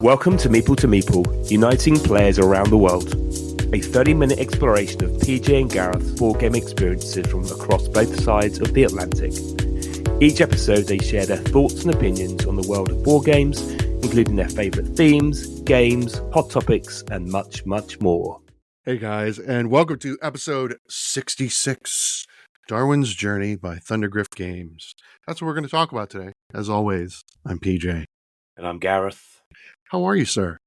Welcome to Meeple, uniting players around the world. A 30-minute exploration of PJ and Gareth's board game experiences from across both sides of the Atlantic. Each episode they share their thoughts and opinions on the world of board games, including their favourite themes, games, hot topics, and much, much more. Hey guys, and welcome to episode 66, Darwin's Journey by Thundergriff Games. That's what we're going to talk about today. As always, I'm PJ. And I'm Gareth. How are you, sir?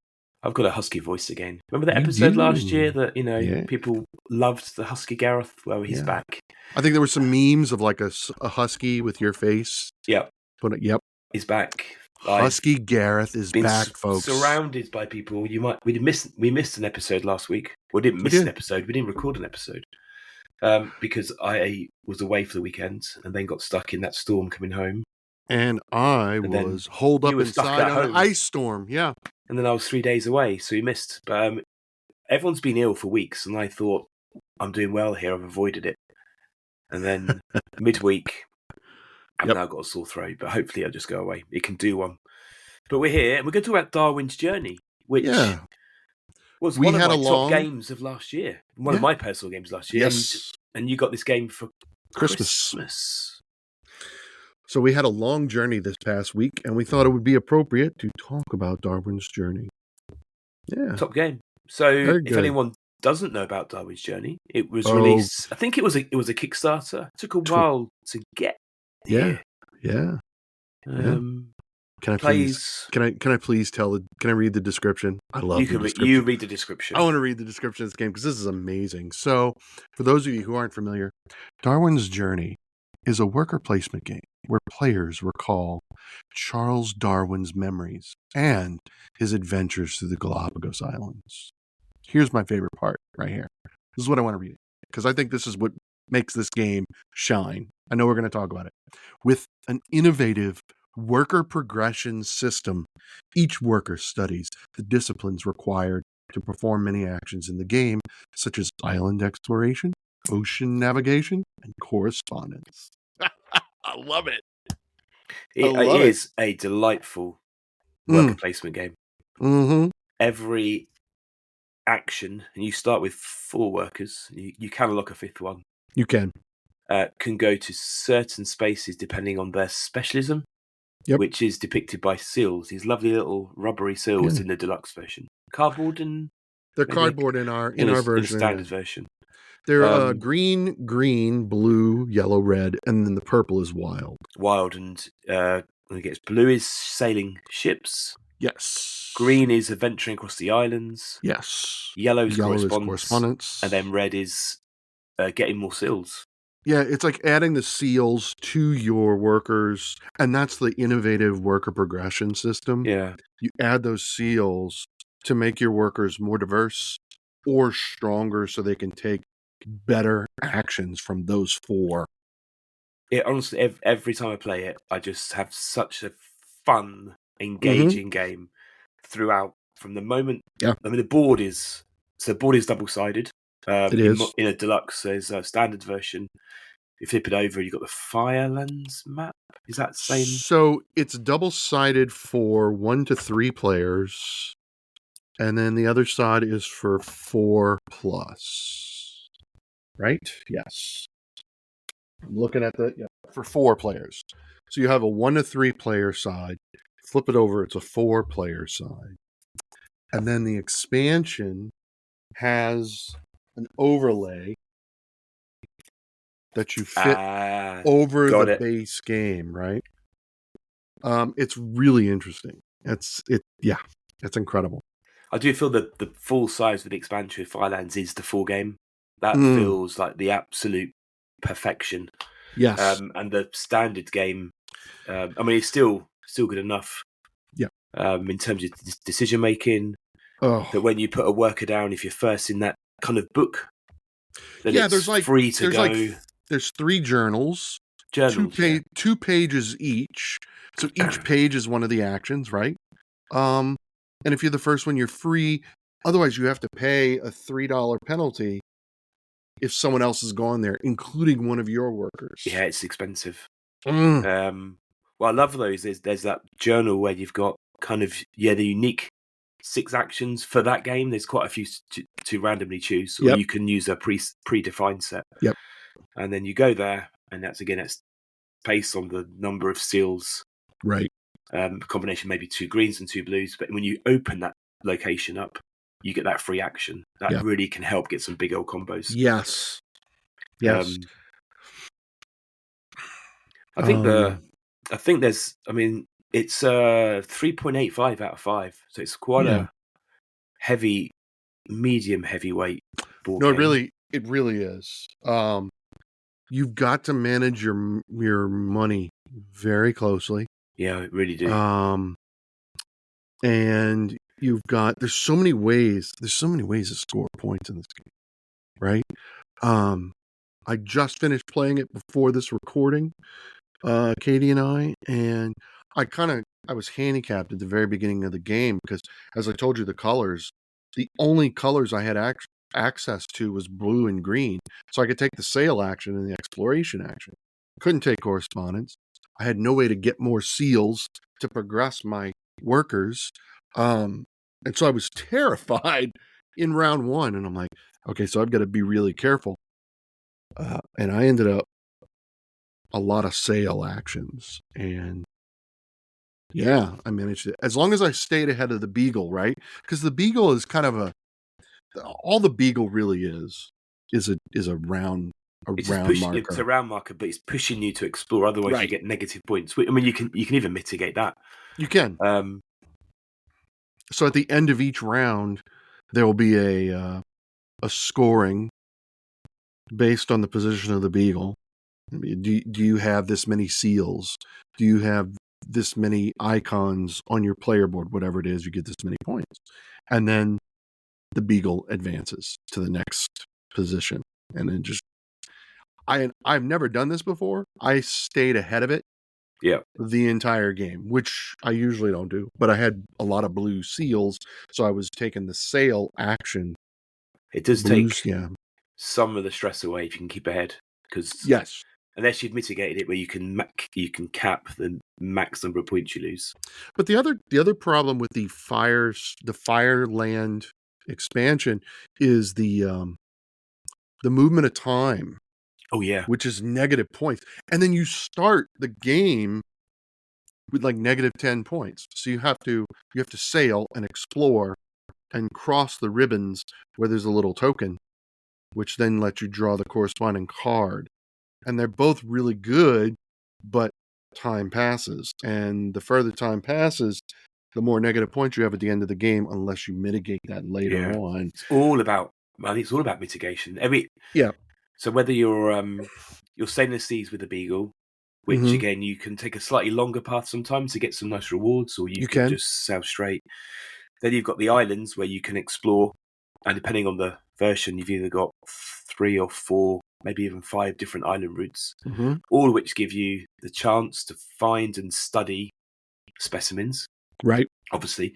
I've got a husky voice again. Remember that episode last year that, people loved the husky Gareth? Well, he's back. I think there were some memes of like a husky with your face. Yep. Yep. He's back. Husky Gareth is back, folks. Surrounded by people. We missed an episode last week. We didn't miss an episode. We didn't record an episode. Because I was away for the weekend and then got stuck in that storm coming home. And I was holed up inside on an ice storm. Yeah. And then I was 3 days away, so we missed. But everyone's been ill for weeks, and I thought, I'm doing well here. I've avoided it. And then midweek, I've now got a sore throat, but hopefully I'll just go away. It can do one. But we're here, and we're going to talk about Darwin's Journey, which was one of my top games of last year. One of my personal games last year. Yes. And you got this game for Christmas. So we had a long journey this past week, and we thought it would be appropriate to talk about Darwin's Journey. Yeah. Top game. So if anyone doesn't know about Darwin's Journey, it was released, I think it was a Kickstarter. It took a while to get here. Yeah. Can I please read the description? I love the description. You read the description. I want to read the description of this game because this is amazing. So, for those of you who aren't familiar, Darwin's Journey is a worker placement game where players recall Charles Darwin's memories and his adventures through the Galapagos Islands. Here's my favorite part right here. This is what I want to read because I think this is what makes this game shine. I know we're going to talk about it. With an innovative worker progression system, each worker studies the disciplines required to perform many actions in the game, such as island exploration, ocean navigation, and correspondence. I love it. It is a delightful worker placement game. Mm-hmm. Every action, and you start with 4 workers, you can unlock a 5th one. You can go to certain spaces depending on their specialism, which is depicted by seals, these lovely little rubbery seals in the deluxe version. Cardboard and... They're cardboard in our version. In the standard version. They're green, blue, yellow, red, and then the purple is wild. And when it gets blue is sailing ships. Yes. Green is adventuring across the islands. Yes. Yellow is correspondence. And then red is getting more seals. Yeah, it's like adding the seals to your workers, and that's the innovative worker progression system. Yeah. You add those seals to make your workers more diverse or stronger so they can take better actions from those 4. It honestly, every time I play it, I just have such a fun, engaging game throughout. From the moment, I mean, the board is double-sided. It is in a deluxe. There's a standard version. You flip it over, you got the Firelands map. Is that the same? So it's double-sided for 1 to 3 players, and then the other side is for 4+. Right? Yes. I'm looking at for 4 players. So you have a 1 to 3 player side. Flip it over, it's a 4 player side. And then the expansion has an overlay that you fit over the base game, right? It's really interesting. It's incredible. I do feel that the full size of the expansion of Firelands is the full game. That feels like the absolute perfection. Yes. And the standard game, I mean, it's still good enough. Yeah. In terms of decision making, that when you put a worker down, if you're first in that kind of book, then it's free to go. There's 3 journals. 2 pages each. So each page is one of the actions, right? And if you're the first one, you're free. Otherwise, you have to pay a $3 penalty if someone else has gone there, including one of your workers. Yeah, it's expensive. What I love though is there's that journal where you've got kind of the unique 6 actions for that game. There's quite a few to randomly choose, or Yep. you can use a predefined set. Yep. And then you go there, and that's based on the number of seals. Right. Combination maybe 2 greens and 2 blues. But when you open that location up, you get that free action. That really can help get some big old combos. Yes. Yes. I think there's. I mean, it's 3.85 out of 5, so it's quite a medium heavyweight board game. It really is. You've got to manage your money very closely. Yeah, I really do. And there's so many ways to score points in this game, right? I just finished playing it before this recording, Katie and I was handicapped at the very beginning of the game because, as I told you, the only colors I had access to was blue and green. So I could take the sail action and the exploration action. Couldn't take correspondence. I had no way to get more seals to progress my workers. And so I was terrified in round 1. And I'm like, okay, so I've got to be really careful. And I ended up a lot of sail actions. And yeah, I managed it. As long as I stayed ahead of the beagle, right? Because the beagle is kind of all the beagle really is a round marker. It's a round marker, but it's pushing you to explore. Otherwise, you get negative points. I mean, you can even mitigate that. You can. So at the end of each round, there will be a scoring based on the position of the beagle. Do you have this many seals? Do you have this many icons on your player board? Whatever it is, you get this many points, and then the beagle advances to the next position, and then just I've never done this before. I stayed ahead of it the entire game, which I usually don't do, but I had a lot of blue seals, so I was taking the sail action. It does take some of the stress away if you can keep ahead, because unless you've mitigated it where you can cap the max number of points you lose. But the other problem with the Fireland expansion is the movement of time. Oh yeah, which is negative points, and then you start the game with like negative 10 points. So you have to sail and explore and cross the ribbons where there's a little token, which then lets you draw the corresponding card. And they're both really good, but time passes, and the further time passes, the more negative points you have at the end of the game, unless you mitigate that later on. I think it's all about mitigation. So whether you're sailing the seas with the beagle, which again you can take a slightly longer path sometimes to get some nice rewards, or you can just sail straight. Then you've got the islands where you can explore, and depending on the version, you've either got 3 or 4, maybe even 5 different island routes, all of which give you the chance to find and study specimens. Right. Obviously,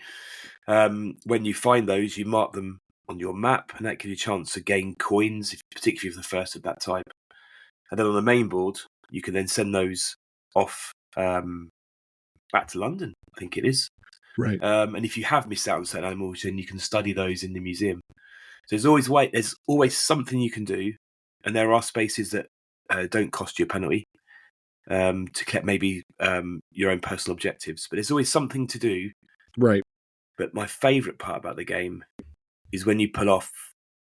when you find those, you mark them on your map, and that gives you a chance to gain coins, particularly if you're the first of that type. And then on the main board, you can then send those off back to London, I think it is. Right. And if you have missed out on certain animals, then you can study those in the museum. So there's always something you can do, and there are spaces that don't cost you a penalty to collect maybe your own personal objectives. But there's always something to do. Right. But my favourite part about the game is when you pull off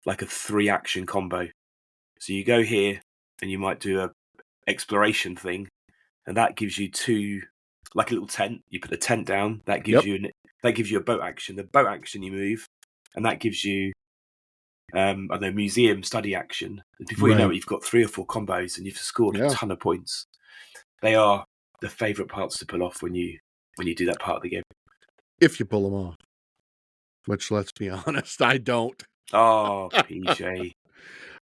like a 3-action combo. So you go here and you might do a exploration thing, and that gives you 2, like a little tent. You put the tent down, that gives you a boat action. The boat action you move, and that gives you museum study action. And before you know it, you've got 3 or 4 combos, and you've scored a ton of points. They are the favourite parts to pull off when you do that part of the game. If you pull them off. Which, let's be honest, I don't. Oh, PJ.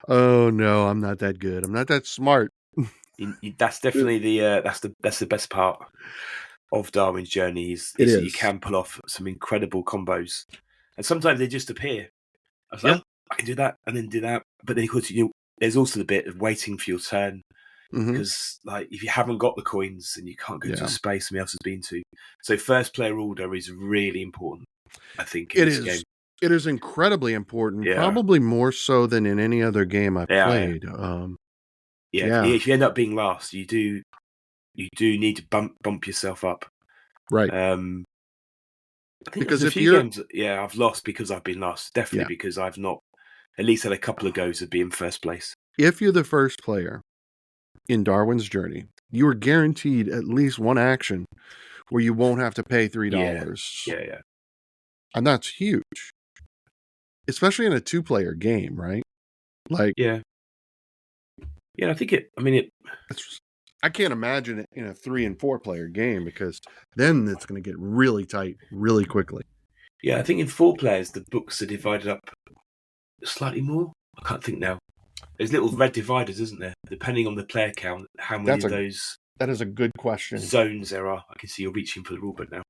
Oh no, I'm not that good. I'm not that smart. That's definitely that's the best part of Darwin's journey is that you can pull off some incredible combos, and sometimes they just appear. I was like, I can do that and then do that, but then of course there's also the bit of waiting for your turn, because like if you haven't got the coins, then you can't go to a space somebody else has been to. So first player order is really important. I think, in It this is. game. It is incredibly important, Yeah. probably more so than in any other game I've played. Yeah. If you end up being last, you do need to bump yourself up. Right. I think Because there's a if few you're games I've lost because I've been last. Definitely because I've not at least had a couple of goes of being first place. if you're the first player in Darwin's Journey, you are guaranteed at least one action where you won't have to pay $3. Yeah. And that's huge. Especially in a 2-player game, right? Like, yeah, I think it. I mean, I can't imagine it in a 3 and 4-player game, because then it's going to get really tight really quickly. Yeah, I think in 4 players the books are divided up slightly more. I can't think now. There's little red dividers, isn't there? Depending on the player count, how many of those that is a good question. zones there are. I can see you're reaching for the rulebook now.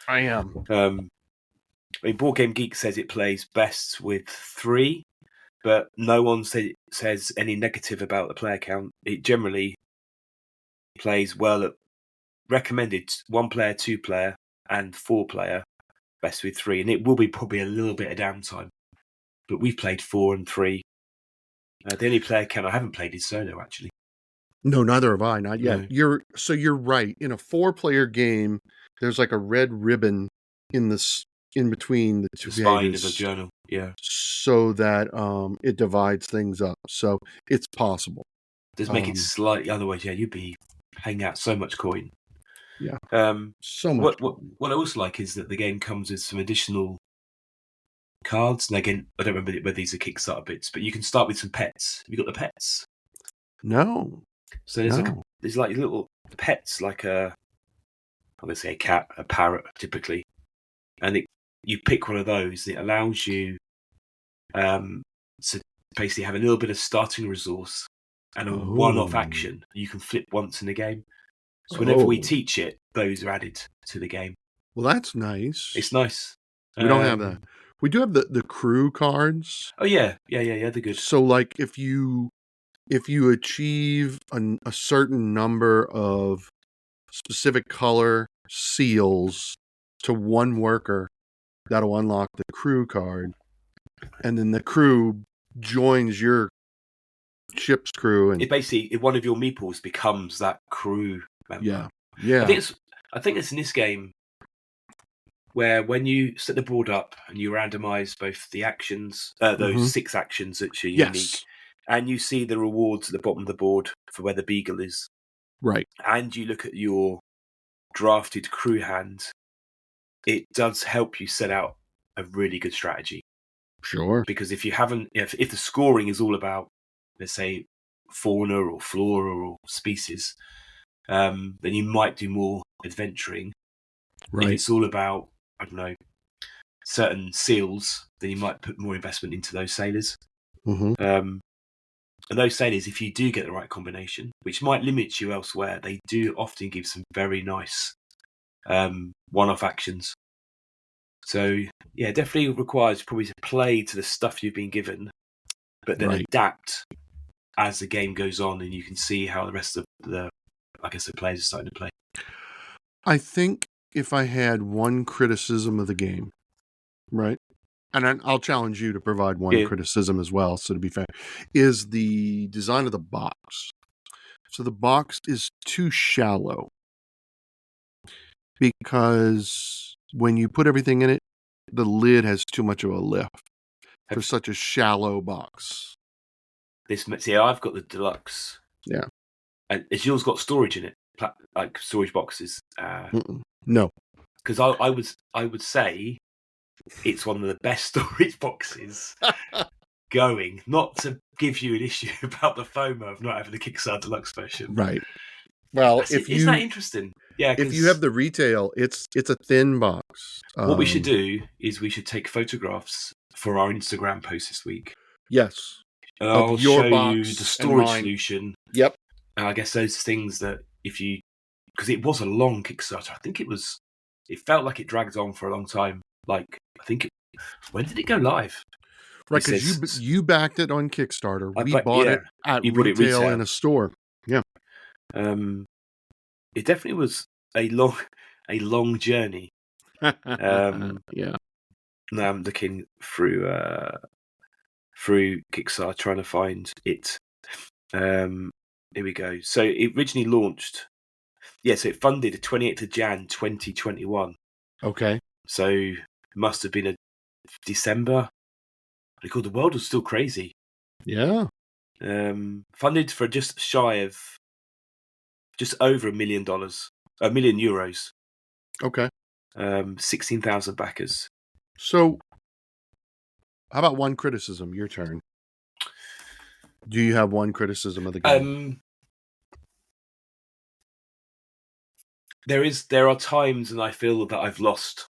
I am. I mean, Board Game Geek says it plays best with 3, but no one says any negative about the player count. It generally plays well at recommended 1 player, 2 player, and 4 player, best with 3, and it will be probably a little bit of downtime. But we've played 4 and 3. The only player count I haven't played is solo, actually. No, neither have I. Not yet. No. You're right. In a 4-player game, there's like a red ribbon in between the 2 The spine pages, of the journal, yeah. so that it divides things up. So it's possible. Does make it slightly, otherwise, you'd be paying out so much coin. Yeah. So much. What I also like is that the game comes with some additional cards. And again, I don't remember whether these are Kickstarter bits, but you can start with some pets. Have you got the pets? No. So there's like little pets, like I'm going to say a cat, a parrot, typically, and you pick one of those. It allows you to basically have a little bit of starting resource and a one-off action you can flip once in the game. So whenever we teach it, those are added to the game. Well, that's nice. It's nice. We don't have that. We do have the crew cards. Oh yeah, they're good. So like if you achieve a certain number of specific color seals to 1 worker, that'll unlock the crew card, and then the crew joins your ship's crew, and it basically, one of your meeples becomes that crew member. Yeah. I think it's in this game where when you set the board up and you randomize both the actions, those 6 actions that are unique, and you see the rewards at the bottom of the board for where the beagle is, right, and you look at your drafted crew hand, it does help you set out a really good strategy. Sure. Because if the scoring is all about, let's say, fauna or flora or species, then you might do more adventuring. Right. If it's all about, I don't know, certain seals, then you might put more investment into those sailors. And those sailors, if you do get the right combination, which might limit you elsewhere, they do often give some very nice one-off actions. So yeah, definitely requires probably to play to the stuff you've been given, but then adapt as the game goes on, and you can see how the rest of the players are starting to play. I think if I had one criticism of the game, right, and I'll challenge you to provide one criticism as well, so to be fair, is the design of the box. So the box is too shallow, because when you put everything in it, the lid has too much of a lift for such a shallow box. I've got the deluxe. Yeah. And has yours got storage in it? Like storage boxes? No. Because I would say it's one of the best storage boxes going. Not to give you an issue about the FOMO of not having the Kickstarter deluxe version. Right. Well, isn't that interesting? Yeah. If you have the retail, it's a thin box. What we should do is we should take photographs for our Instagram post this week. Yes. And I'll show you the storage solution. Yep. And I guess those things that because it was a long Kickstarter. I think it felt like it dragged on for a long time. Like, when did it go live? Right, because you backed it on Kickstarter. We bought it at retail in a store. Yeah. It definitely was a long journey. Yeah. Now I'm looking through Kickstarter trying to find it. Here we go. So it originally launched. Yeah, so it funded the 28th of Jan 2021. Okay. So it must have been a December. The world was still crazy. Yeah. Funded for just over $1 million, €1 million. Okay. 16,000 backers. So, how about one criticism? Your turn. Do you have one criticism of the game? There are times when I feel that I've lost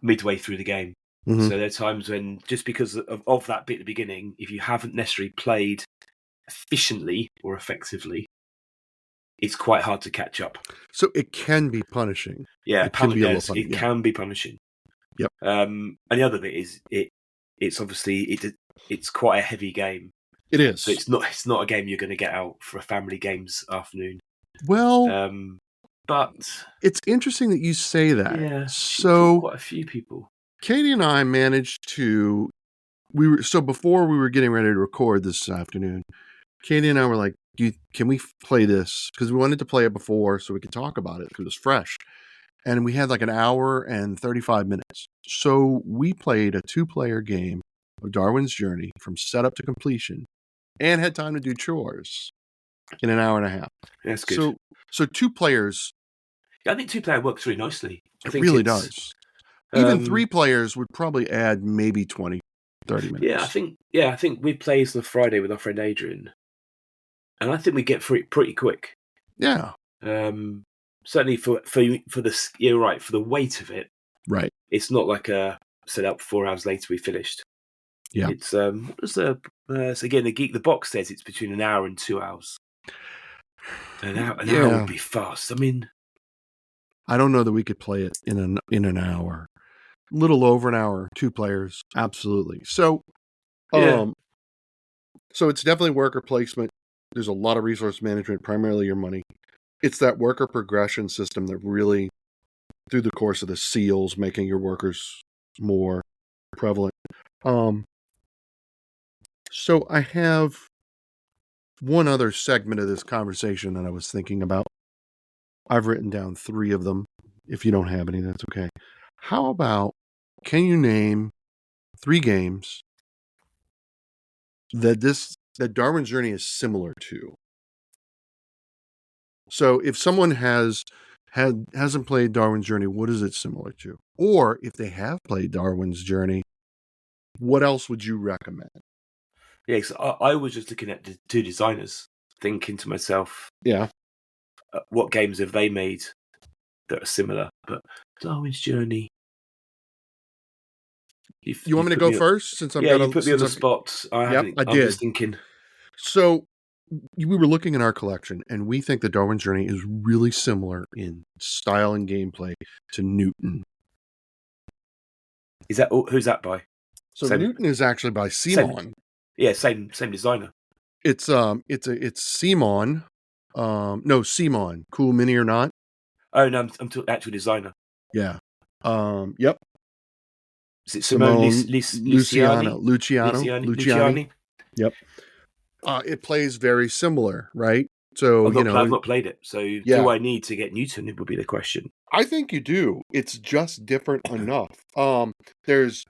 midway through the game. Mm-hmm. So there are times when, just because of that bit at the beginning, if you haven't necessarily played efficiently or effectively, it's quite hard to catch up. So it can be punishing. Yeah, it can be can be punishing. Yep. And the other bit is it's obviously it's quite a heavy game. It is. So it's not a game you're going to get out for a family games afternoon. Well, but it's interesting that you say that. Yeah. So quite a few people. Katie and I managed to. Before we were getting ready to record this afternoon, Katie and I were like, can we play this? Because we wanted to play it before so we could talk about it because it was fresh. And we had like an hour and 35 minutes. So we played a 2-player game of Darwin's Journey from setup to completion and had time to do chores in an hour and a half. That's good. So 2 players. I think 2-player works really nicely. It really does. Even 3 players would probably add maybe 20, 30 minutes. I think we played on Friday with our friend Adrian. And I think we get through it pretty quick. Yeah. Certainly for the you're right, for the weight of it. Right. It's not like a set up 4 hours later we finished. Yeah. It's what was so again the box says it's between an hour and 2 hours. An hour would be fast. I mean, I don't know that we could play it in an hour. A little over an hour, 2 players, absolutely. So, so it's definitely worker placement. There's a lot of resource management, primarily your money. It's that worker progression system that really, through the course of the seals, making your workers more prevalent. So I have one other segment of this conversation that I was thinking about. I've written down 3 of them. If you don't have any, that's okay. How about, can you name 3 games that Darwin's Journey is similar to? So if someone hasn't played Darwin's Journey, what is it similar to? Or if they have played Darwin's Journey, what else would you recommend? Yeah, so I was just looking at the 2 designers, thinking to myself, what games have they made that are similar? But Darwin's Journey. You want me to go first? Since I've you put me on the spot. I did. I'm just thinking. So we were looking at our collection, and we think that Darwin's Journey is really similar in style and gameplay to Newton. Is that who's that by? So Newton is actually by Simon. Same designer. It's Simon. No, Simon. Cool Mini or Not. Oh no, I'm talking actual designer. Yeah. Yep. Is it Luciani? Luciani. Yep. It plays very similar, right? So I've not played it. So do I need to get Newton? It would be the question. I think you do. It's just different enough. There's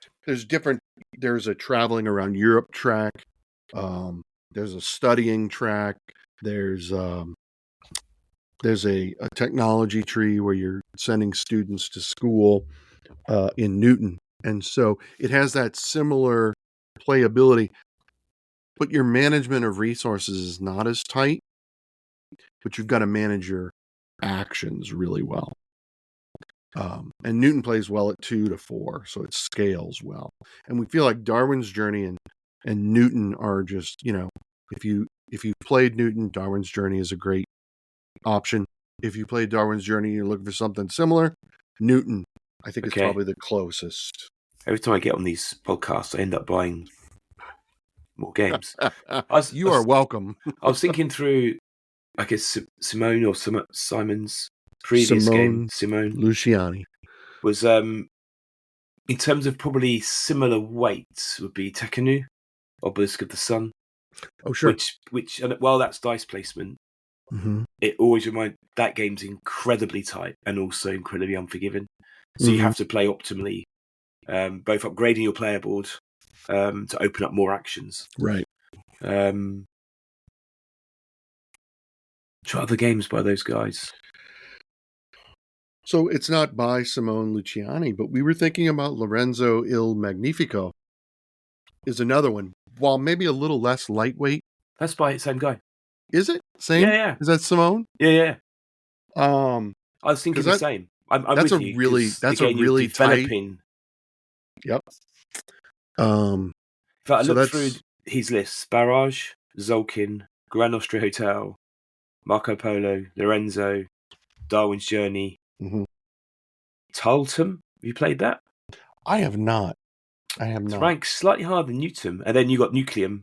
different. There's a traveling around Europe track. There's a studying track. There's a technology tree where you're sending students to school in Newton. And so it has that similar playability, but your management of resources is not as tight, but you've got to manage your actions really well. And Newton plays well at 2 to 4, so it scales well. And we feel like Darwin's Journey and Newton are just, if you played Newton, Darwin's Journey is a great option. If you played Darwin's Journey, you're looking for something similar, Newton, I think it's probably the closest. Every time I get on these podcasts, I end up buying more games. You are welcome. I was thinking through, I guess, Simone or Simon's previous game. Simone Luciani was in terms of probably similar weights, would be Tekenu, Obelisk of the Sun. Oh, sure. Which, while that's dice placement, it always reminds that game's incredibly tight and also incredibly unforgiving. So you have to play optimally, both upgrading your player board to open up more actions. Right. Try other games by those guys. So it's not by Simone Luciani, but we were thinking about Lorenzo Il Magnifico is another one. While maybe a little less lightweight. That's by the same guy. Is it? Same? Yeah. Is that Simone? Yeah. I was thinking the same. I'm that's with a you, really developing. Tight. Yep. If I look through his list: Barrage, Zolkin, Grand Austria Hotel, Marco Polo, Lorenzo, Darwin's Journey, Tultum. Have you played that? I have not. It's ranked slightly higher than Newton, and then you got Nucleum.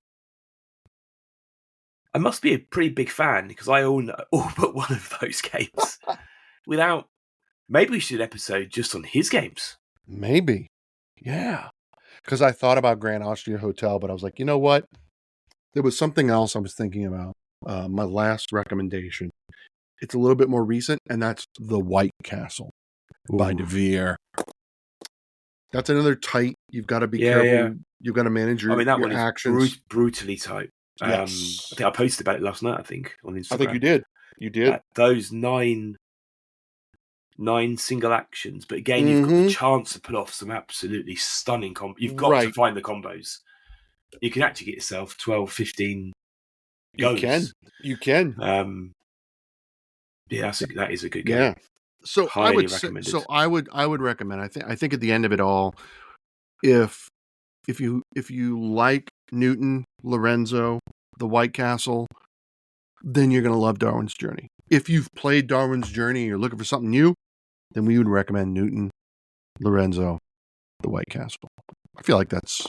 I must be a pretty big fan because I own all but one of those games. Maybe we should do an episode just on his games. Maybe, yeah. Because I thought about Grand Austria Hotel, but I was like, you know what? There was something else I was thinking about. My last recommendation. It's a little bit more recent, and that's The White Castle by De Vere. That's another tight. You've got to be careful. Yeah. You've got to manage your, that your one actions. Is brutally tight. Yes. I think I posted about it last night. I think on Instagram. I think you did. You did. Those nine single actions, but again, you've got the chance to pull off some absolutely stunning combos. You've got to find the combos. You can actually get yourself 12, 15 goes. You can. Yeah, that is a good game. Yeah. So highly recommended. I would recommend. I think at the end of it all, if you like Newton, Lorenzo, The White Castle, then you're going to love Darwin's Journey. If you've played Darwin's Journey and you're looking for something new, then we would recommend Newton, Lorenzo, The White Castle. I feel like that's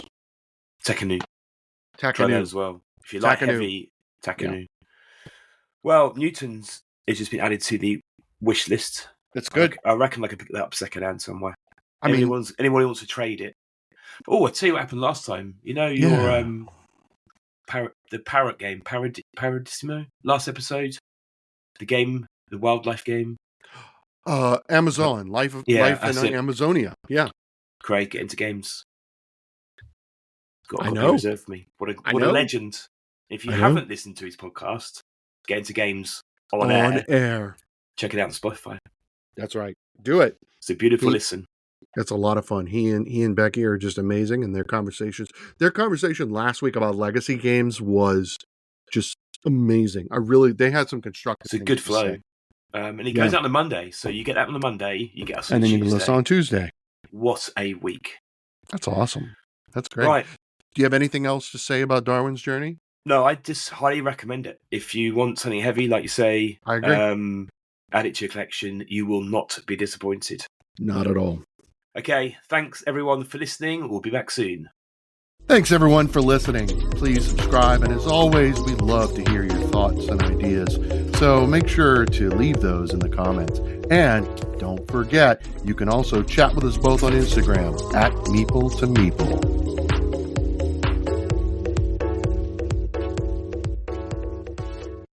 Tekenu. Try that as well. If you like heavy Tekenu. Yeah. Well, Newton's has just been added to the wish list. That's good. I reckon I could pick that up second hand somewhere. Anyone who wants to trade it. Oh, I'll tell you what happened last time. You know your the parrot game, Paradissimo, last episode? The wildlife game? Amazon, Life in Amazonia. Yeah. Craig, get into games. Got a copy reserved for me. What a legend. If you haven't listened to his podcast, get into games on air. Check it out on Spotify. That's right. Do it. It's a beautiful listen. That's a lot of fun. He and Becky are just amazing, and their conversation last week about legacy games was just amazing. They had some constructive. It's a good flow. And it goes out on a Monday, so you get that on the Monday, you get us on Tuesday. And then you can listen on Tuesday. What a week. That's awesome. That's great. Right. Do you have anything else to say about Darwin's Journey? No, I just highly recommend it. If you want something heavy, like you say, I agree. Add it to your collection. You will not be disappointed. Not at all. Okay, thanks everyone for listening. We'll be back soon. Thanks everyone for listening. Please subscribe, and as always, we love to hear your thoughts and ideas. So make sure to leave those in the comments. And don't forget, you can also chat with us both on Instagram @Meeple to Meeple.